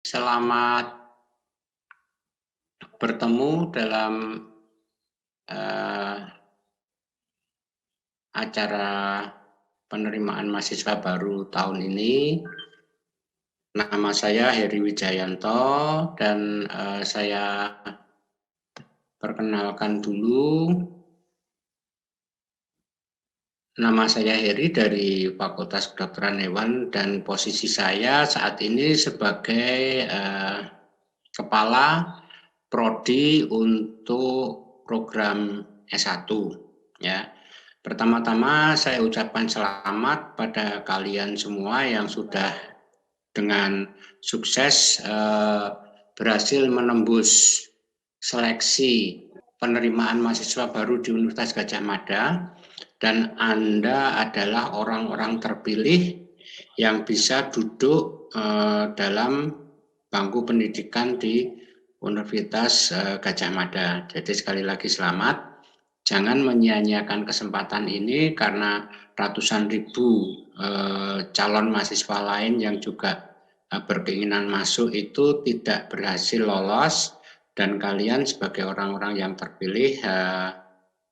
Selamat bertemu dalam acara penerimaan mahasiswa baru tahun ini. Nama saya Heri Wijayanto dan saya perkenalkan dulu. Nama saya Heri dari Fakultas Kedokteran Hewan dan posisi saya saat ini sebagai Kepala Prodi untuk program S1 ya. Pertama-tama saya ucapkan selamat pada kalian semua yang sudah dengan sukses berhasil menembus seleksi penerimaan mahasiswa baru di Universitas Gadjah Mada, dan Anda adalah orang-orang terpilih yang bisa duduk dalam bangku pendidikan di Universitas Gadjah Mada. Jadi sekali lagi selamat. Jangan menyia-nyiakan kesempatan ini karena ratusan ribu calon mahasiswa lain yang juga berkeinginan masuk itu tidak berhasil lolos, dan kalian sebagai orang-orang yang terpilih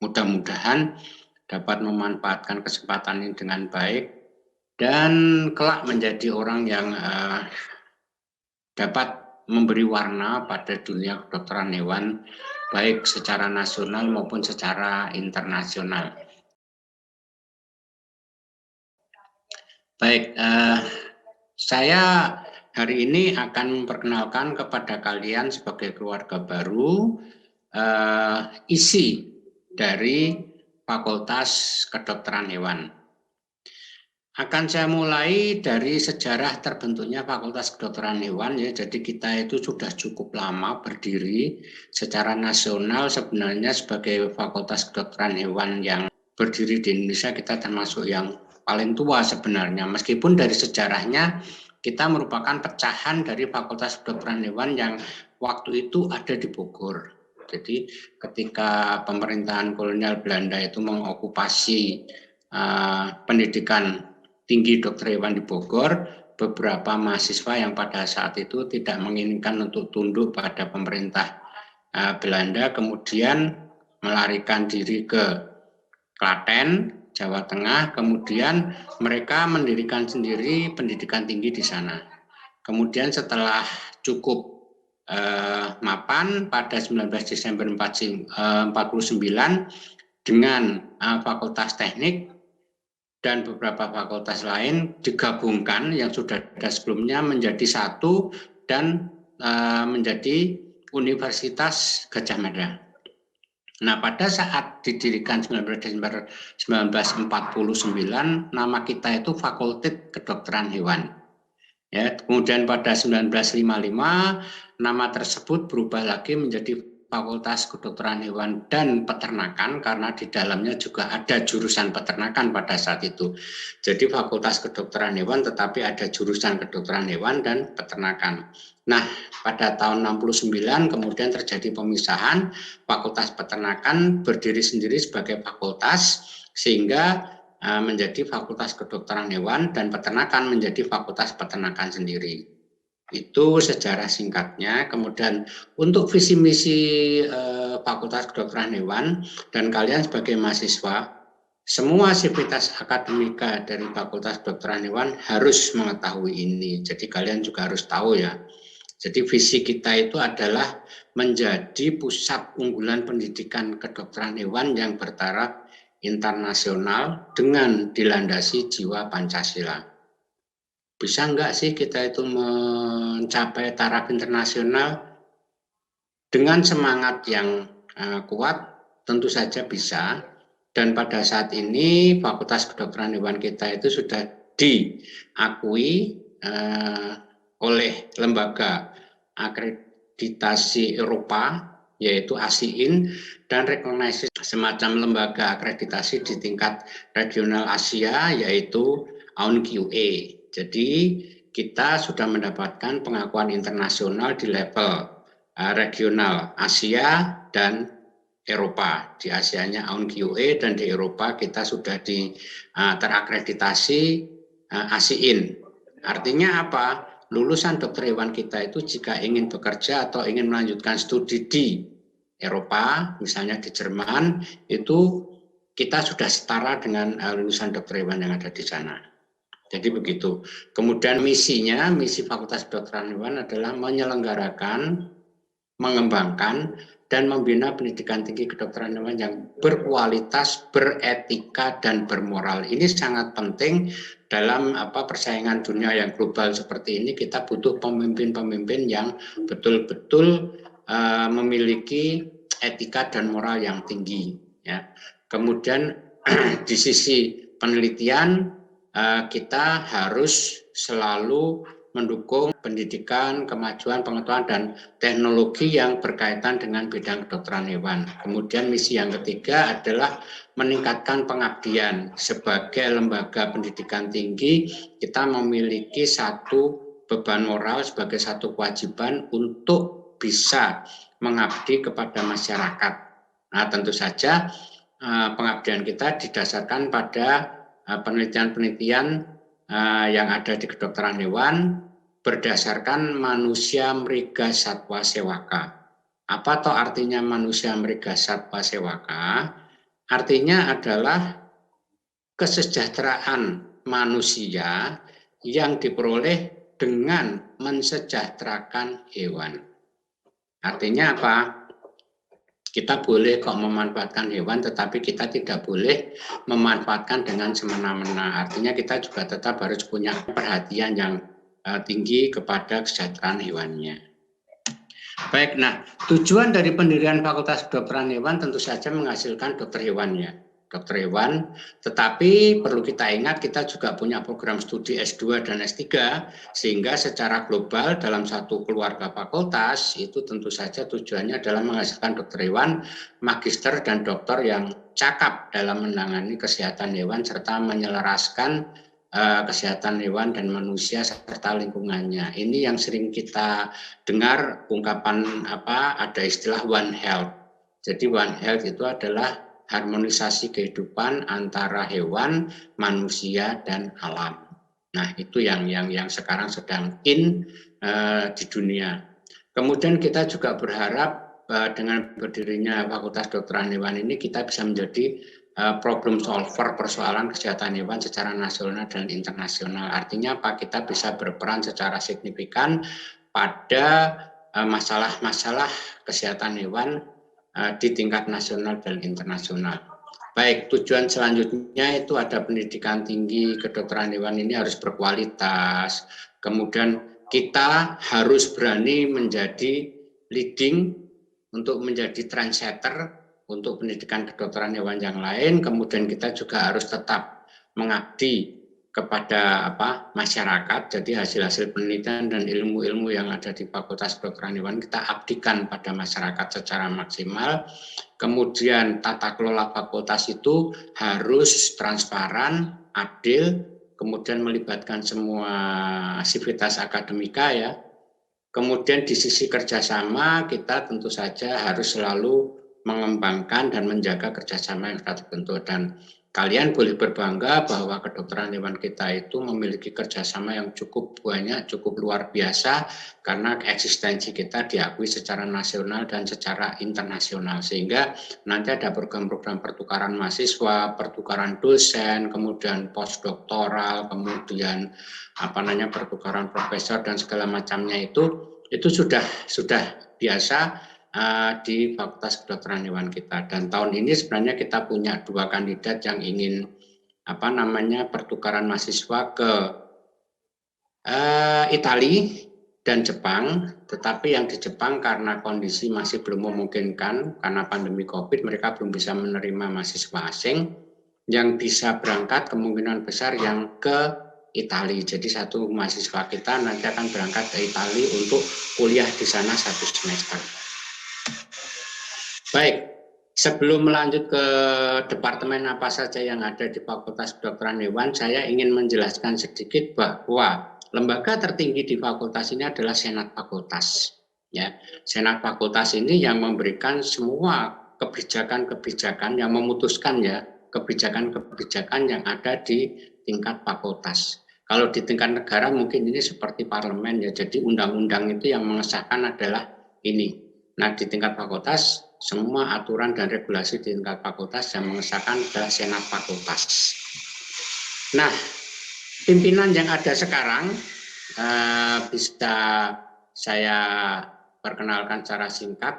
mudah-mudahan dapat memanfaatkan kesempatan ini dengan baik dan kelak menjadi orang yang dapat memberi warna pada dunia kedokteran hewan baik secara nasional maupun secara internasional. Baik, saya hari ini akan memperkenalkan kepada kalian sebagai keluarga baru isi dari Fakultas Kedokteran Hewan. Akan saya mulai dari sejarah terbentuknya Fakultas Kedokteran Hewan ya. Jadi kita itu sudah cukup lama berdiri secara nasional. Sebenarnya sebagai Fakultas Kedokteran Hewan yang berdiri di Indonesia, kita termasuk yang paling tua sebenarnya. Meskipun dari sejarahnya kita merupakan pecahan dari Fakultas Kedokteran Hewan yang waktu itu ada di Bogor. Jadi ketika pemerintahan kolonial Belanda itu mengokupasi pendidikan tinggi dokter hewan di Bogor, beberapa mahasiswa yang pada saat itu tidak menginginkan untuk tunduk pada pemerintah Belanda kemudian melarikan diri ke Klaten, Jawa Tengah, kemudian mereka mendirikan sendiri pendidikan tinggi di sana. Kemudian setelah cukup mapan pada 19 Desember 49 dengan Fakultas Teknik dan beberapa fakultas lain digabungkan yang sudah ada sebelumnya menjadi satu dan menjadi Universitas Gadjah Mada. Nah, pada saat didirikan 19 Desember 1949, nama kita itu Fakultas Kedokteran Hewan. Ya, kemudian pada 1955 nama tersebut berubah lagi menjadi Fakultas Kedokteran Hewan dan Peternakan karena di dalamnya juga ada jurusan peternakan pada saat itu. Jadi Fakultas Kedokteran Hewan tetapi ada jurusan Kedokteran Hewan dan Peternakan. Nah, pada tahun 69 kemudian terjadi pemisahan, Fakultas Peternakan berdiri sendiri sebagai fakultas sehingga menjadi Fakultas Kedokteran Hewan dan Peternakan menjadi Fakultas Peternakan sendiri. Itu sejarah singkatnya. Kemudian untuk visi misi Fakultas Kedokteran Hewan dan kalian sebagai mahasiswa, semua sivitas akademika dari Fakultas Kedokteran Hewan harus mengetahui ini. Jadi kalian juga harus tahu ya. Jadi visi kita itu adalah menjadi pusat unggulan pendidikan kedokteran hewan yang bertaraf internasional dengan dilandasi jiwa Pancasila. Bisa enggak sih kita itu mencapai taraf internasional dengan semangat yang kuat? Tentu saja bisa. Dan pada saat ini Fakultas Kedokteran Hewan kita itu sudah diakui oleh lembaga akreditasi Eropa yaitu ASIIN dan recognized semacam lembaga akreditasi di tingkat regional Asia yaitu AUNQA. Jadi kita sudah mendapatkan pengakuan internasional di level regional Asia dan Eropa. Di Asianya AUNQA dan di Eropa kita sudah terakreditasi ASIIN. Artinya apa? lulusan dokter hewan kita itu jika ingin bekerja atau ingin melanjutkan studi di Eropa, misalnya di Jerman, itu kita sudah setara dengan lulusan dokter hewan yang ada di sana. Jadi begitu. Kemudian misinya, misi Fakultas Kedokteran Hewan adalah menyelenggarakan, mengembangkan, dan membina pendidikan tinggi kedokteran hewan yang berkualitas, beretika, dan bermoral. Ini sangat penting dalam persaingan dunia yang global seperti ini. Kita butuh pemimpin-pemimpin yang betul-betul memiliki etika dan moral yang tinggi. Ya. Kemudian di sisi penelitian, kita harus selalu mendukung pendidikan, kemajuan, pengetahuan, dan teknologi yang berkaitan dengan bidang kedokteran hewan. Kemudian misi yang ketiga adalah meningkatkan pengabdian. Sebagai lembaga pendidikan tinggi, kita memiliki satu beban moral sebagai satu kewajiban untuk bisa mengabdi kepada masyarakat. Nah, tentu saja pengabdian kita didasarkan pada penelitian-penelitian yang ada di kedokteran hewan berdasarkan manusia mriga satwa sewaka. Apa toh artinya manusia mriga satwa sewaka? Artinya adalah kesejahteraan manusia yang diperoleh dengan mensejahterakan hewan. Artinya apa? Kita boleh kok memanfaatkan hewan, tetapi kita tidak boleh memanfaatkan dengan semena-mena. Artinya kita juga tetap harus punya perhatian yang tinggi kepada kesejahteraan hewannya. Baik, nah tujuan dari pendirian Fakultas Kedokteran Hewan tentu saja menghasilkan dokter hewannya. Dokter hewan, tetapi perlu kita ingat kita juga punya program studi S2 dan S3 sehingga secara global dalam satu keluarga fakultas itu tentu saja tujuannya adalah menghasilkan dokter hewan, magister dan dokter yang cakap dalam menangani kesehatan hewan serta menyelaraskan kesehatan hewan dan manusia serta lingkungannya. Ini yang sering kita dengar ungkapan ada istilah One Health. Jadi One Health itu adalah harmonisasi kehidupan antara hewan, manusia, dan alam. Nah, itu yang sekarang sedang in di dunia. Kemudian kita juga berharap dengan berdirinya Fakultas Kedokteran Hewan ini kita bisa menjadi problem solver persoalan kesehatan hewan secara nasional dan internasional. Artinya apa? Kita bisa berperan secara signifikan pada masalah-masalah kesehatan hewan di tingkat nasional dan internasional. Baik, tujuan selanjutnya itu ada pendidikan tinggi kedokteran hewan ini harus berkualitas. Kemudian kita harus berani menjadi leading untuk menjadi trendsetter untuk pendidikan kedokteran hewan yang lain. Kemudian kita juga harus tetap mengabdi kepada masyarakat. Jadi hasil-hasil penelitian dan ilmu-ilmu yang ada di Fakultas Kedokteran Hewan kita abdikan pada masyarakat secara maksimal. Kemudian tata kelola fakultas itu harus transparan, adil, kemudian melibatkan semua sivitas akademika ya. Kemudian di sisi kerjasama kita tentu saja harus selalu mengembangkan dan menjaga kerjasama yang sudah terbentuk, dan kalian boleh berbangga bahwa kedokteran hewan kita itu memiliki kerjasama yang cukup banyak, cukup luar biasa karena eksistensi kita diakui secara nasional dan secara internasional, sehingga nanti ada program-program pertukaran mahasiswa, pertukaran dosen, kemudian postdoktoral, kemudian pertukaran profesor dan segala macamnya itu sudah biasa di Fakultas Kedokteran Hewan kita. Dan tahun ini sebenarnya kita punya 2 kandidat yang ingin pertukaran mahasiswa ke Italia dan Jepang, tetapi yang di Jepang karena kondisi masih belum memungkinkan karena pandemi Covid, mereka belum bisa menerima mahasiswa asing. Yang bisa berangkat kemungkinan besar yang ke Italia. Jadi satu mahasiswa kita nanti akan berangkat ke Italia untuk kuliah di sana 1 semester. Baik, sebelum melanjut ke departemen apa saja yang ada di Fakultas Kedokteran Hewan, saya ingin menjelaskan sedikit bahwa lembaga tertinggi di fakultas ini adalah Senat Fakultas. Ya, Senat Fakultas ini yang memberikan semua kebijakan-kebijakan yang memutuskan ya kebijakan-kebijakan yang ada di tingkat fakultas. Kalau di tingkat negara mungkin ini seperti parlemen ya, jadi undang-undang itu yang mengesahkan adalah ini. Nah, di tingkat fakultas, semua aturan dan regulasi di tingkat fakultas yang mengesahkan adalah senat fakultas. Nah, pimpinan yang ada sekarang bisa saya perkenalkan secara singkat.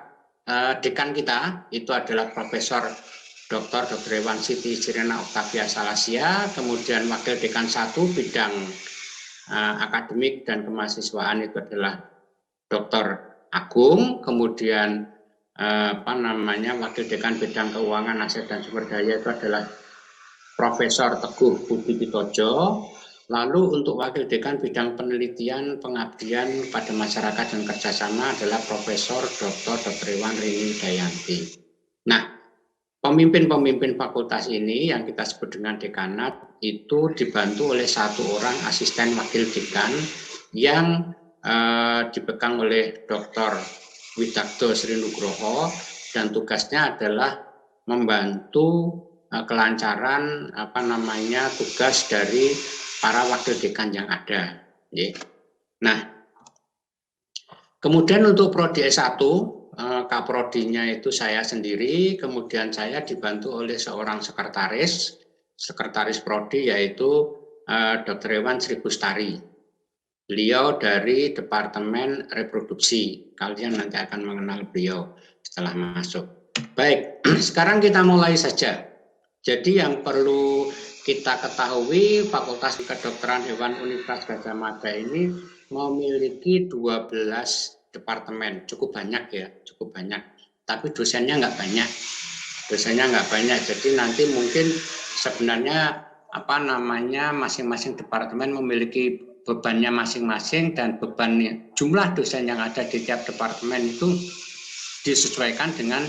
Dekan kita itu adalah Profesor Dr. Hewan Siti Sirena Octavia Salasia, kemudian Wakil Dekan 1 bidang akademik dan kemahasiswaan itu adalah Dr. Agung, kemudian Wakil Dekan bidang keuangan, aset dan sumber daya itu adalah Profesor Teguh Budi Pitojo. Lalu untuk Wakil Dekan bidang penelitian pengabdian pada masyarakat dan kerjasama adalah Profesor Dr. Hewan Rini Dayanti. Nah, pemimpin-pemimpin fakultas ini yang kita sebut dengan dekanat itu dibantu oleh satu orang asisten wakil dekan yang dipegang oleh Dr. Widakdo Sri Nugroho, dan tugasnya adalah membantu kelancaran tugas dari para wakil dekan yang ada. Nah, kemudian untuk prodi S1, Kaprodinya itu saya sendiri, kemudian saya dibantu oleh seorang sekretaris prodi, yaitu Dr. Hewan Sri Bustari. Beliau dari Departemen Reproduksi. Kalian nanti akan mengenal beliau setelah masuk. Baik, sekarang kita mulai saja. Jadi yang perlu kita ketahui, Fakultas Kedokteran Hewan Universitas Gadjah Mada ini memiliki 12 departemen, cukup banyak ya, cukup banyak. Tapi dosennya nggak banyak, Jadi nanti mungkin sebenarnya masing-masing departemen memiliki bebannya masing-masing, dan beban jumlah dosen yang ada di tiap departemen itu disesuaikan dengan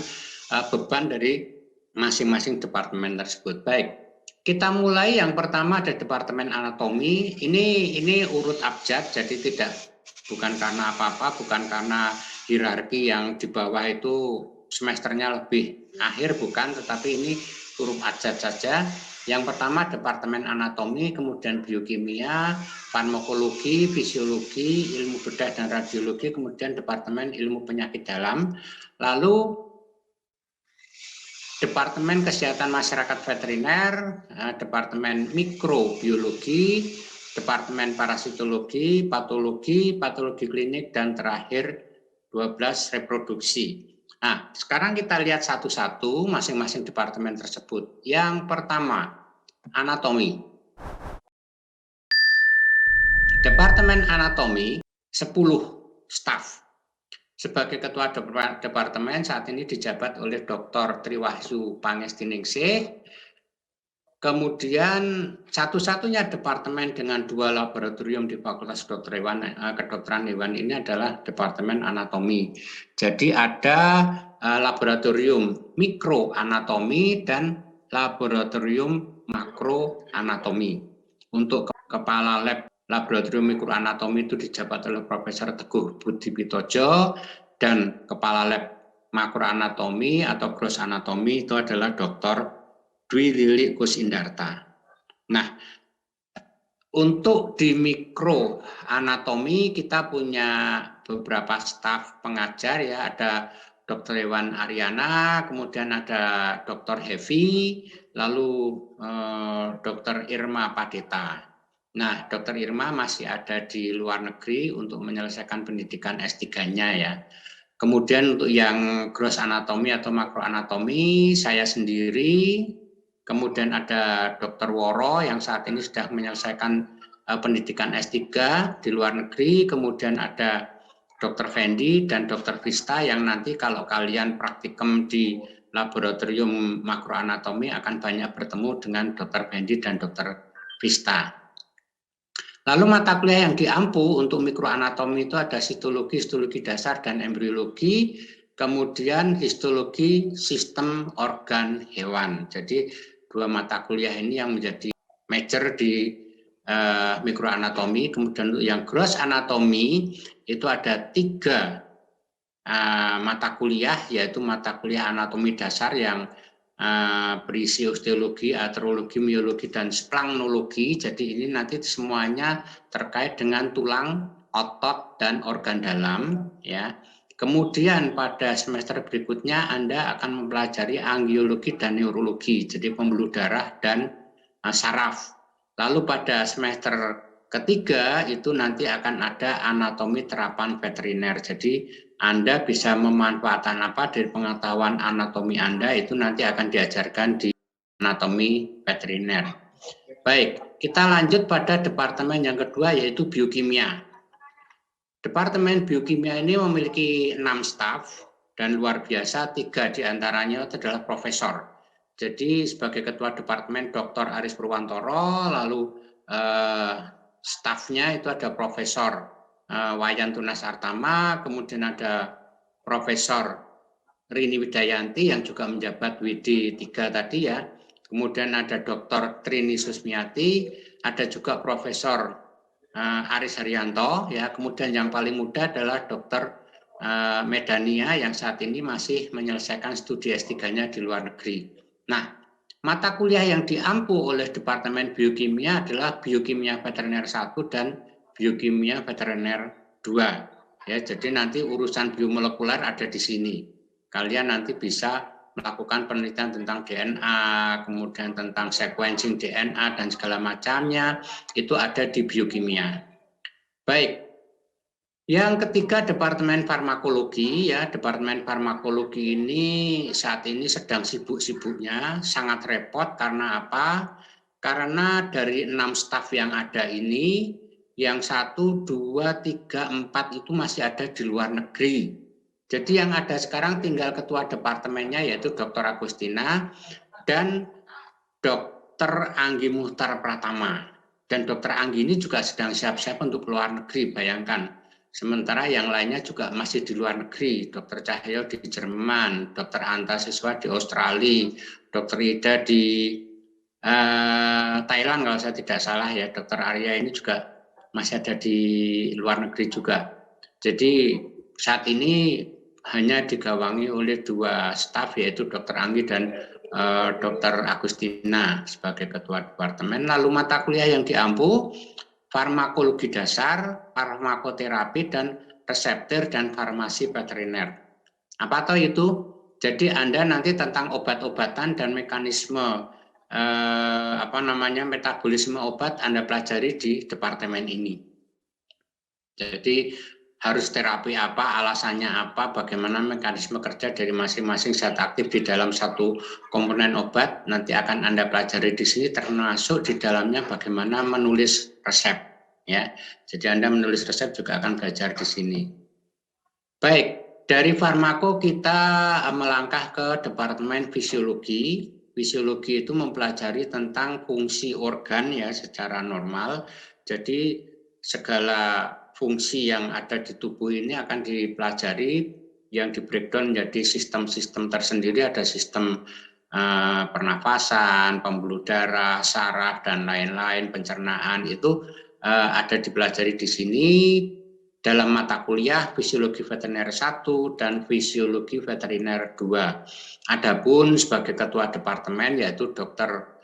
beban dari masing-masing departemen tersebut. Baik, kita mulai. Yang pertama ada Departemen Anatomi. Ini urut abjad, jadi bukan karena apa-apa, bukan karena hierarki yang di bawah itu semesternya lebih akhir, bukan, tetapi ini huruf abjad saja. Yang pertama Departemen Anatomi, kemudian Biokimia, Farmakologi, Fisiologi, Ilmu Bedah dan Radiologi, kemudian Departemen Ilmu Penyakit Dalam, lalu Departemen Kesehatan Masyarakat Veteriner, Departemen Mikrobiologi, Departemen Parasitologi, Patologi Klinik, dan terakhir 12 Reproduksi. Nah, sekarang kita lihat satu-satu masing-masing departemen tersebut. Yang pertama, Anatomi. Departemen Anatomi, 10 staf. Sebagai ketua departemen saat ini dijabat oleh Dr. Triwahyu Pangestiningsih. Kemudian satu-satunya departemen dengan 2 laboratorium di Fakultas Kedokteran Hewan ini adalah Departemen Anatomi. Jadi ada laboratorium mikroanatomi dan laboratorium makroanatomi. Untuk kepala lab Laboratorium Mikroanatomi itu dijabat oleh Profesor Teguh Budi Pitojo, dan kepala lab makroanatomi atau gross anatomi itu adalah Dr. Dwi Lili Kusindarta. Nah, untuk di mikroanatomi kita punya beberapa staf pengajar ya, ada Dr. Hewan Ariana, kemudian ada Dr. Hevi, lalu Dr. Irma Padeta. Nah, Dr. Irma masih ada di luar negeri untuk menyelesaikan pendidikan S3-nya ya. Kemudian untuk yang gross anatomi atau makroanatomi, saya sendiri, kemudian ada Dr. Woro yang saat ini sudah menyelesaikan pendidikan S3 di luar negeri, kemudian ada Dr. Fendi dan Dr. Vista yang nanti kalau kalian praktikum di laboratorium makroanatomi akan banyak bertemu dengan Dr. Fendi dan Dr. Vista. Lalu mata kuliah yang diampu untuk mikroanatomi itu ada histologi dasar dan embriologi, kemudian histologi sistem organ hewan. Jadi 2 mata kuliah ini yang menjadi major di mikroanatomi. Kemudian untuk yang gross anatomi itu ada 3 mata kuliah, yaitu mata kuliah anatomi dasar yang berisi osteologi, artrologi, miologi, dan splanknologi. Jadi ini nanti semuanya terkait dengan tulang, otot, dan organ dalam. Ya. Kemudian pada semester berikutnya Anda akan mempelajari angiologi dan neurologi, jadi pembuluh darah dan saraf. Lalu pada semester ketiga itu nanti akan ada anatomi terapan veteriner. Jadi Anda bisa memanfaatkan apa dari pengetahuan anatomi Anda itu nanti akan diajarkan di anatomi veteriner. Baik, kita lanjut pada departemen yang kedua yaitu biokimia. Departemen biokimia ini memiliki 6 staf dan luar biasa 3 diantaranya adalah profesor. Jadi sebagai ketua departemen Dr. Aris Purwantoro, lalu stafnya itu ada Profesor Wayan Tunas Artama, kemudian ada Profesor Rini Widayanti yang juga menjabat WD 3 tadi ya, kemudian ada Dr. Trini Susmiati, ada juga Profesor Aris Haryanto, ya, kemudian yang paling muda adalah Dr. Medania yang saat ini masih menyelesaikan studi S3-nya di luar negeri. Nah, mata kuliah yang diampu oleh Departemen Biokimia adalah Biokimia Veteriner 1 dan Biokimia Veteriner 2. Ya, jadi nanti urusan biomolekuler ada di sini. Kalian nanti bisa melakukan penelitian tentang DNA, kemudian tentang sequencing DNA dan segala macamnya, itu ada di biokimia. Baik, yang ketiga Departemen Farmakologi, ya, Departemen Farmakologi ini saat ini sedang sibuk-sibuknya, sangat repot karena apa? Karena dari 6 staf yang ada ini, yang 1, 2, 3, 4 itu masih ada di luar negeri. Jadi yang ada sekarang tinggal ketua departemennya yaitu Dr. Agustina dan Dr. Anggi Muhtar Pratama. Dan Dr. Anggi ini juga sedang siap-siap untuk keluar negeri, bayangkan. Sementara yang lainnya juga masih di luar negeri. Dr. Cahyo di Jerman, Dr. Anta Siswa di Australia, Dr. Ida di Thailand kalau saya tidak salah ya. Dr. Arya ini juga masih ada di luar negeri juga. Jadi saat ini hanya digawangi oleh 2 staf yaitu Dr. Anggi dan Dr. Agustina sebagai ketua departemen. Lalu mata kuliah yang diampu farmakologi dasar, farmakoterapi, dan reseptir dan farmasi veteriner. Apa tahu itu? Jadi Anda nanti tentang obat-obatan dan mekanisme metabolisme obat Anda pelajari di departemen ini. Jadi harus terapi apa, alasannya apa, bagaimana mekanisme kerja dari masing-masing zat aktif di dalam satu komponen obat, nanti akan Anda pelajari di sini, termasuk di dalamnya bagaimana menulis resep. Ya, jadi Anda menulis resep juga akan belajar di sini. Baik, dari farmako kita melangkah ke Departemen Fisiologi. Fisiologi itu mempelajari tentang fungsi organ ya secara normal. Jadi segala fungsi yang ada di tubuh ini akan dipelajari, yang di breakdown menjadi sistem-sistem tersendiri, ada sistem pernafasan, pembuluh darah, saraf, dan lain-lain, pencernaan, itu ada dipelajari di sini dalam mata kuliah Fisiologi Veteriner 1 dan Fisiologi Veteriner 2. Adapun sebagai ketua departemen yaitu Dr.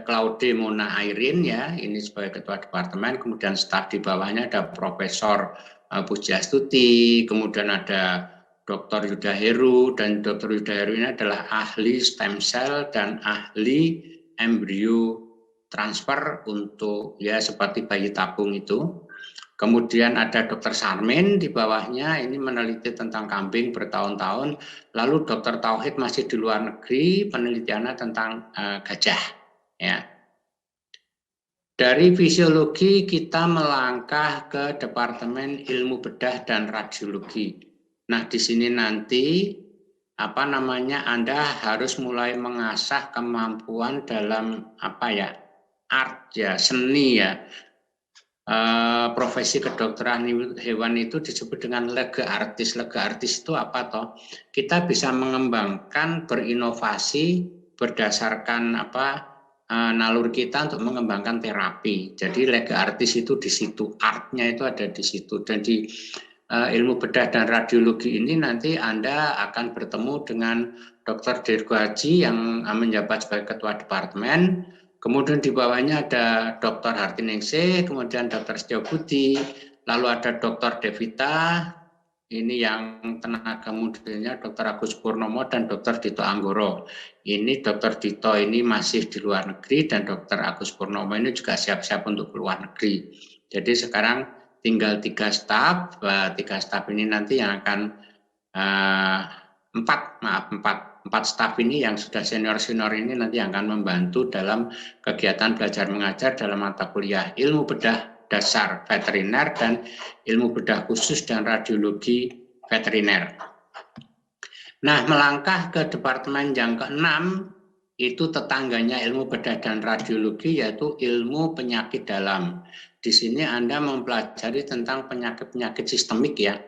Claude Mona Airin ya, ini sebagai ketua departemen, kemudian staf di bawahnya ada Profesor Pujiastuti, kemudian ada Dr. Yuda Heru, dan Dr. Yuda Heru ini adalah ahli stem cell dan ahli embrio transfer untuk ya seperti bayi tabung itu. Kemudian ada Dr. Sarmin di bawahnya, ini meneliti tentang kambing bertahun-tahun. Lalu Dr. Tauhid masih di luar negeri, penelitiannya tentang gajah. Ya. Dari fisiologi kita melangkah ke Departemen Ilmu Bedah dan Radiologi. Nah, di sini nanti Anda harus mulai mengasah kemampuan dalam art ya, seni ya. Profesi kedokteran hewan itu disebut dengan lega artis. Lega artis itu apa toh? Kita bisa mengembangkan, berinovasi berdasarkan naluri kita untuk mengembangkan terapi. Jadi lega artis itu di situ, artnya itu ada di situ. Dan di ilmu bedah dan radiologi ini nanti Anda akan bertemu dengan Dr. Dirgo Haji yang menjabat sebagai Ketua Departemen. Kemudian di bawahnya ada Dr. Hartiningsih, kemudian Dr. Setio Budi, lalu ada Dr. Devita, ini yang tenaga mudanya Dr. Agus Purnomo dan Dr. Dito Anggoro. Ini Dr. Dito ini masih di luar negeri dan Dr. Agus Purnomo ini juga siap-siap untuk keluar negeri. Jadi sekarang tinggal 3 staf, 3 staf ini nanti yang akan 4 staf ini yang sudah senior-senior ini nanti akan membantu dalam kegiatan belajar mengajar dalam mata kuliah ilmu bedah dasar veteriner dan ilmu bedah khusus dan radiologi veteriner. Nah, melangkah ke departemen yang ke-6 itu tetangganya ilmu bedah dan radiologi, yaitu ilmu penyakit dalam. Di sini Anda mempelajari tentang penyakit-penyakit sistemik ya.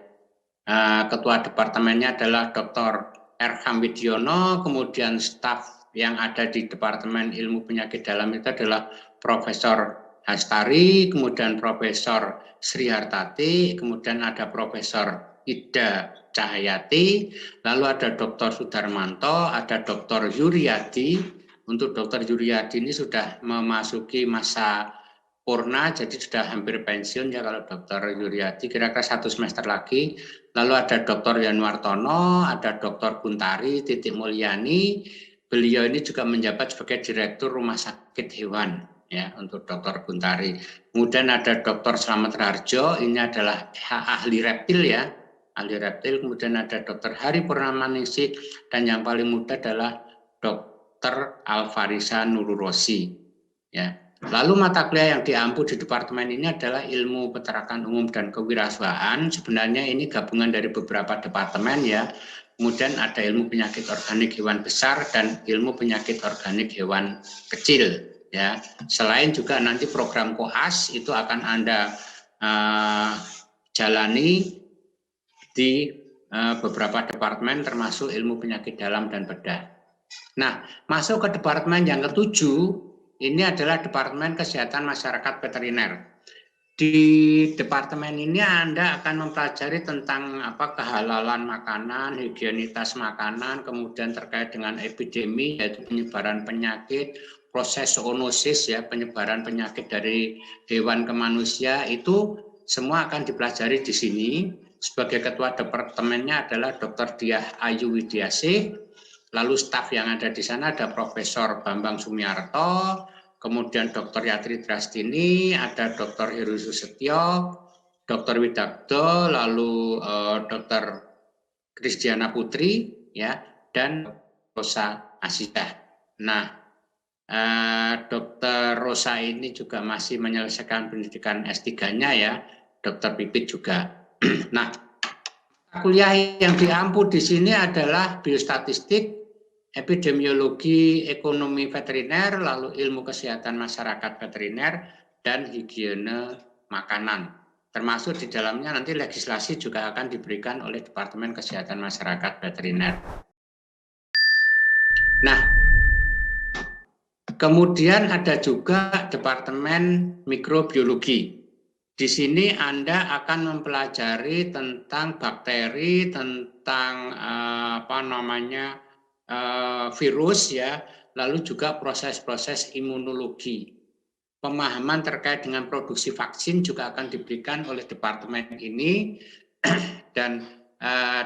Ketua departemennya adalah Dr. Erham Widiono, kemudian staf yang ada di Departemen Ilmu Penyakit Dalam itu adalah Profesor Hastari, kemudian Profesor Sri Hartati, kemudian ada Profesor Ida Cahayati, lalu ada Dr. Sudarmanto, ada Dr. Yuryadi. Untuk Dr. Yuryadi ini sudah memasuki masa purna, jadi sudah hampir pensiun ya kalau Dr. Yuryadi, kira-kira 1 semester lagi. Lalu ada Dr. Yanwartono, ada Dr. Guntari Titik Mulyani. Beliau ini juga menjabat sebagai Direktur Rumah Sakit Hewan ya untuk Dr. Guntari. Kemudian ada Dr. Slamet Rarjo, ini adalah ahli reptil ya, ahli reptil. Kemudian ada Dr. Hari Purnamaningsih dan yang paling muda adalah Dr. Alfarisa Nururosi ya. Lalu mata kuliah yang diampu di departemen ini adalah ilmu peternakan umum dan kewirausahaan. Sebenarnya ini gabungan dari beberapa departemen ya. Kemudian ada ilmu penyakit organik hewan besar dan ilmu penyakit organik hewan kecil ya. Selain juga nanti program koas itu akan Anda jalani di beberapa departemen termasuk ilmu penyakit dalam dan bedah. Nah, masuk ke departemen yang ke-7, ini adalah Departemen Kesehatan Masyarakat Veteriner. Di departemen ini Anda akan mempelajari tentang kehalalan makanan, higienitas makanan, kemudian terkait dengan epidemi yaitu penyebaran penyakit, proses zoonosis ya, penyebaran penyakit dari hewan ke manusia, itu semua akan dipelajari di sini. Sebagai ketua departemennya adalah Dr. Diah Ayu Widiasih. Lalu staf yang ada di sana ada Profesor Bambang Sumiarto, kemudian Dr. Yatri Drastini, ada Dr. Heru Susetyo, Dr. Widagdo, lalu Dr. Kristiana Putri, ya, dan Rosa Asidah. Nah, Dr. Rosa ini juga masih menyelesaikan pendidikan S3-nya ya, Dr. Pipit juga. Nah, kuliah yang diampu di sini adalah biostatistik, epidemiologi ekonomi veteriner, lalu ilmu kesehatan masyarakat veteriner, dan higiene makanan. Termasuk di dalamnya nanti legislasi juga akan diberikan oleh Departemen Kesehatan Masyarakat Veteriner. Nah, kemudian ada juga Departemen Mikrobiologi. Di sini Anda akan mempelajari tentang bakteri, tentang virus ya, lalu juga proses-proses imunologi. Pemahaman terkait dengan produksi vaksin juga akan diberikan oleh departemen ini dan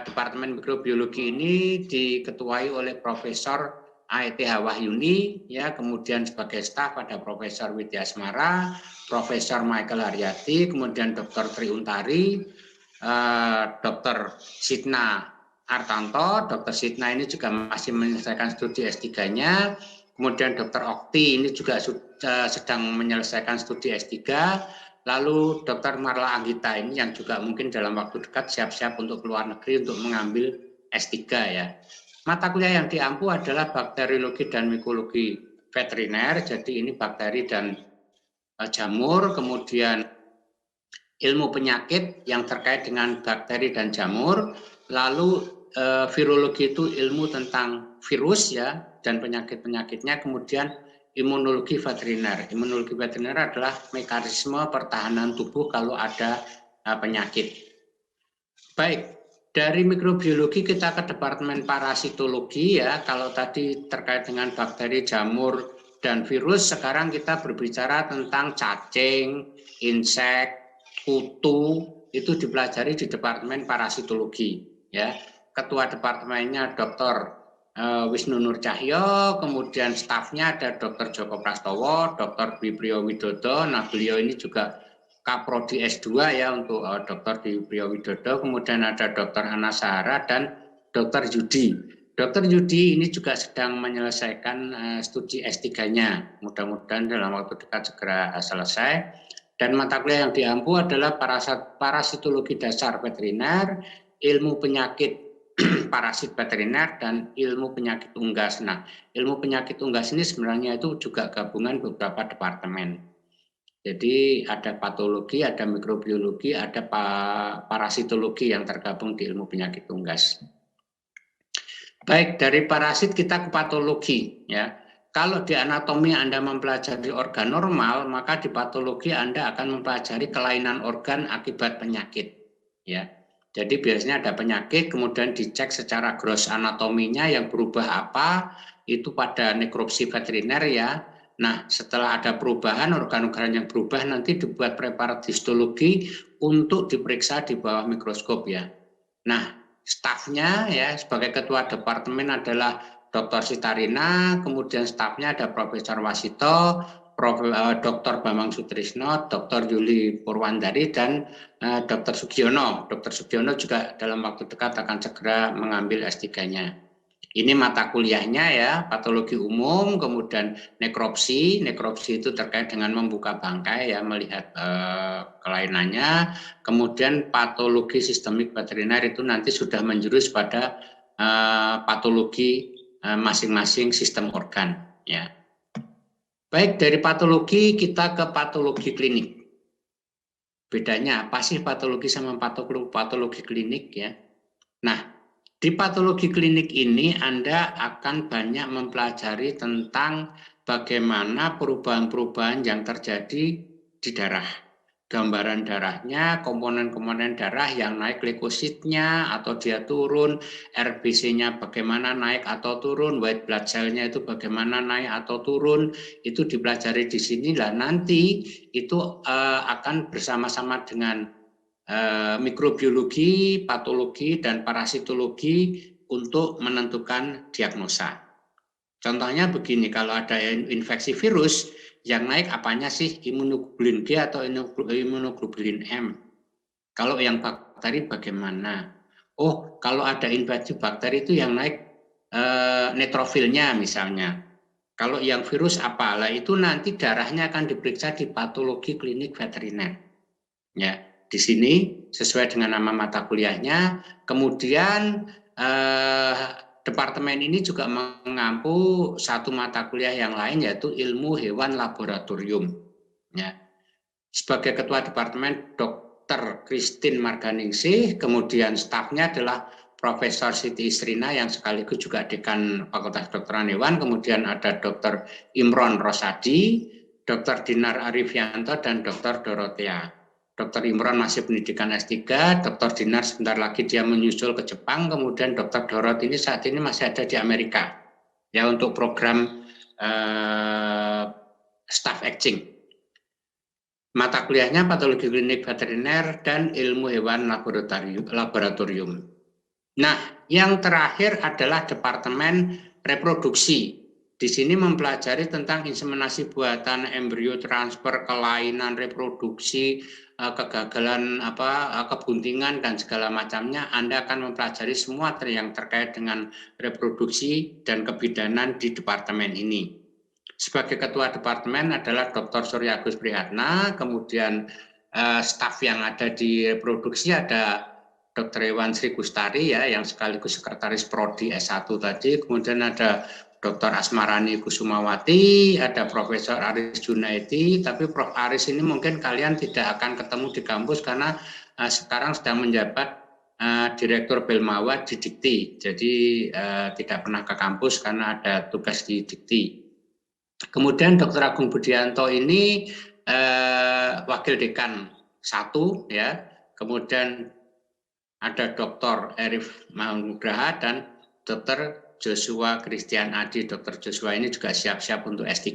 Departemen Mikrobiologi ini diketuai oleh Profesor A.E.T.H. Wahyuni ya, kemudian sebagai staf ada Profesor Widya Asmara, Profesor Michael Haryati, kemudian Dr. Tri Untari, Dr. Sidna Artanto. Dr. Sidna ini juga masih menyelesaikan studi S3-nya. Kemudian Dr. Okti ini juga sedang menyelesaikan studi S3. Lalu Dr. Marla Anggita ini yang juga mungkin dalam waktu dekat siap-siap untuk keluar negeri untuk mengambil S3 ya. Mata kuliah yang diampu adalah bakteriologi dan mikologi veteriner. Jadi ini bakteri dan jamur, kemudian ilmu penyakit yang terkait dengan bakteri dan jamur, lalu virologi itu ilmu tentang virus ya dan penyakit-penyakitnya, kemudian imunologi veteriner. Imunologi veteriner adalah mekanisme pertahanan tubuh kalau ada penyakit. Baik, Dari mikrobiologi kita ke departemen parasitologi ya. Kalau tadi terkait dengan bakteri, jamur, dan virus, sekarang kita berbicara tentang cacing, insek, kutu, itu dipelajari di departemen parasitologi ya. Ketua departemennya Dr. Wisnu Nur Cahyo, kemudian stafnya ada Dr. Joko Prastowo, Dr. Biprio Widodo. Nah, beliau ini juga Kaprodi S2 ya untuk Dr. Biprio Widodo, kemudian ada Dr. Ana Sahara dan Dr. Yudi. Dr. Yudi ini juga sedang menyelesaikan studi S3-nya. Mudah-mudahan dalam waktu dekat segera selesai. Dan mata kuliah yang diampu adalah parasitologi dasar veteriner, ilmu penyakit parasit veteriner, dan ilmu penyakit unggas. Nah, ilmu penyakit unggas ini sebenarnya itu juga gabungan beberapa departemen. Jadi ada patologi, ada mikrobiologi, ada parasitologi yang tergabung di ilmu penyakit unggas. Baik, dari parasit kita ke patologi ya. Kalau di anatomi Anda mempelajari organ normal, maka di patologi Anda akan mempelajari kelainan organ akibat penyakit ya. Jadi biasanya ada penyakit, kemudian dicek secara gross anatominya yang berubah apa, itu pada nekropsi veteriner ya. Nah, setelah ada perubahan, organ-organ yang berubah nanti dibuat preparat histologi untuk diperiksa di bawah mikroskop ya. Nah, stafnya ya sebagai ketua departemen adalah Dr. Sitarina, kemudian stafnya ada Profesor Wasito, Dr. Bambang Sutrisno, Dr. Yuli Purwandari, dan Dr. Sugiono. Dr. Sugiono juga dalam waktu dekat akan segera mengambil S3-nya. Ini mata kuliahnya ya, patologi umum, kemudian nekropsi. Nekropsi itu terkait dengan membuka bangkai ya, melihat kelainannya. Kemudian patologi sistemik veteriner itu nanti sudah menjurus pada patologi masing-masing sistem organ ya. Baik, dari patologi kita ke patologi klinik. Bedanya apa sih patologi sama patologi klinik ya? Nah, di patologi klinik ini Anda akan banyak mempelajari tentang bagaimana perubahan-perubahan yang terjadi di darah. Gambaran darahnya, komponen-komponen darah yang naik leukositnya atau dia turun, RBC-nya bagaimana naik atau turun, white blood cell-nya itu bagaimana naik atau turun, itu dipelajari di sini. Lah nanti itu akan bersama-sama dengan mikrobiologi, patologi, dan parasitologi untuk menentukan diagnosa. Contohnya begini, kalau ada infeksi virus, yang naik apanya sih, imunoglobulin G atau imunoglobulin M? Kalau yang bakteri bagaimana? Oh, kalau ada infeksi bakteri itu yang naik neutrofilnya misalnya. Kalau yang virus apalah itu nanti darahnya akan diperiksa di patologi klinik veteriner. Ya, di sini sesuai dengan nama mata kuliahnya. Kemudian departemen ini juga mengampu satu mata kuliah yang lain yaitu ilmu hewan laboratorium. Ya. Sebagai ketua departemen Dr. Christine Marganingsih, kemudian stafnya adalah Profesor Siti Isrina yang sekaligus juga dekan Fakultas Kedokteran Hewan, kemudian ada Dr. Imron Rosadi, Dr. Dinar Arifianto, dan Dr. Dorothea. Dr. Imron masih pendidikan S3, Dr. Dinar sebentar lagi dia menyusul ke Jepang, kemudian Dr. Dorot ini saat ini masih ada di Amerika ya untuk program staff exchange. Mata kuliahnya patologi klinik veteriner dan ilmu hewan laboratorium. Nah, yang terakhir adalah departemen reproduksi. Di sini mempelajari tentang inseminasi buatan, embrio transfer, kelainan reproduksi, kegagalan kebuntingan dan segala macamnya. Anda akan mempelajari semua yang terkait dengan reproduksi dan kebidanan di departemen ini. Sebagai ketua departemen adalah Dr. Surya Agus Prihatna, kemudian staf yang ada di reproduksi ada Dr. Iwan Sri Kustari ya yang sekaligus sekretaris Prodi S1 tadi, kemudian ada Dr. Asmarani Kusumawati, ada Profesor Aris Junaidi, tapi Prof. Aris ini mungkin kalian tidak akan ketemu di kampus karena sekarang sedang menjabat Direktur Belmawa di Dikti, jadi tidak pernah ke kampus karena ada tugas di Dikti. Kemudian Dr. Agung Budianto ini Wakil Dekan 1 ya, kemudian ada Dr. Arif Mahanugraha dan Dr. Joshua Christian Adi. Dr. Joshua ini juga siap-siap untuk S3.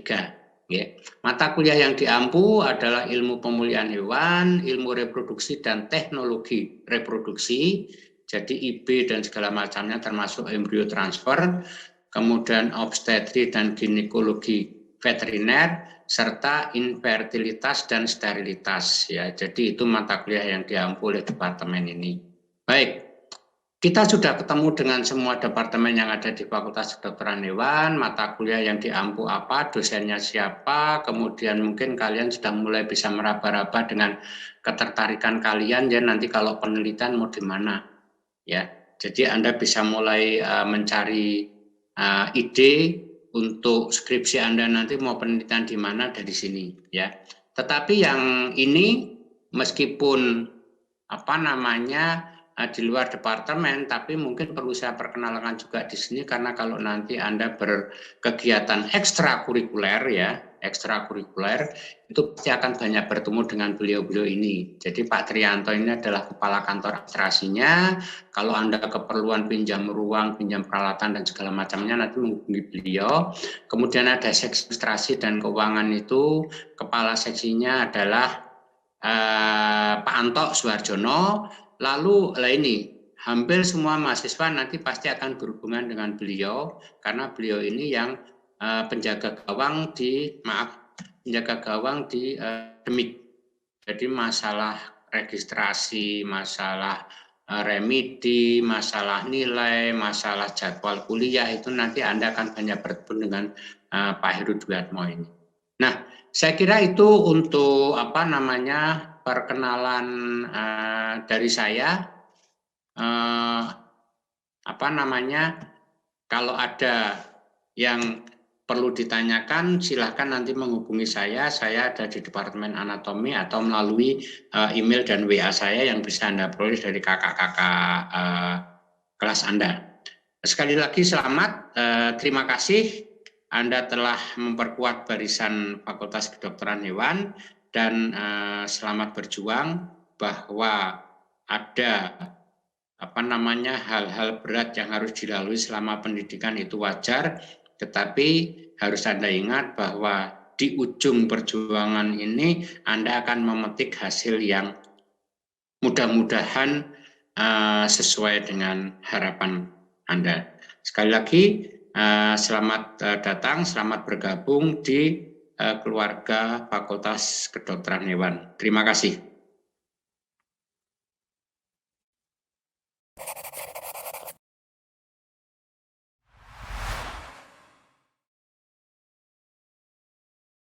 Ya. Mata kuliah yang diampu adalah ilmu pemulihan hewan, ilmu reproduksi dan teknologi reproduksi, jadi IB dan segala macamnya termasuk embrio transfer, kemudian obstetri dan ginekologi veteriner, serta infertilitas dan sterilitas. Ya, jadi itu mata kuliah yang diampu oleh departemen ini. Baik. Kita sudah ketemu dengan semua departemen yang ada di Fakultas Kedokteran Hewan, mata kuliah yang diampu apa, dosennya siapa, kemudian mungkin kalian sudah mulai bisa meraba-raba dengan ketertarikan kalian ya nanti kalau penelitian mau di mana ya. Jadi Anda bisa mulai mencari ide untuk skripsi Anda nanti mau penelitian di mana dari sini ya. Tetapi yang ini meskipun di luar departemen, tapi mungkin perlu saya perkenalkan juga di sini karena kalau nanti Anda berkegiatan ekstrakurikuler ya, ekstrakurikuler itu pasti akan banyak bertemu dengan beliau-beliau ini. Jadi Pak Trianto ini adalah kepala kantor administrasinya. Kalau Anda keperluan pinjam ruang, pinjam peralatan dan segala macamnya nanti menghubungi beliau. Kemudian ada seksi administrasi dan keuangan itu kepala seksinya adalah Pak Anto Suharjono. Lalu ini hampir semua mahasiswa nanti pasti akan berhubungan dengan beliau karena beliau ini yang penjaga gawang di demik. Jadi masalah registrasi, masalah remedi, masalah nilai, masalah jadwal kuliah itu nanti Anda akan banyak bertemu dengan Pak Heru Dwiatmo ini. Nah, saya kira itu untuk perkenalan dari saya. Kalau ada yang perlu ditanyakan silahkan nanti menghubungi saya ada di Departemen Anatomi atau melalui email dan WA saya yang bisa Anda peroleh dari kakak-kakak kelas Anda. Sekali lagi selamat, terima kasih Anda telah memperkuat barisan Fakultas Kedokteran Hewan dan selamat berjuang bahwa ada hal-hal berat yang harus dilalui selama pendidikan itu wajar, tetapi harus Anda ingat bahwa di ujung perjuangan ini Anda akan memetik hasil yang mudah-mudahan sesuai dengan harapan Anda. Sekali lagi, selamat datang, selamat bergabung di keluarga Fakultas Kedokteran Hewan. Terima kasih.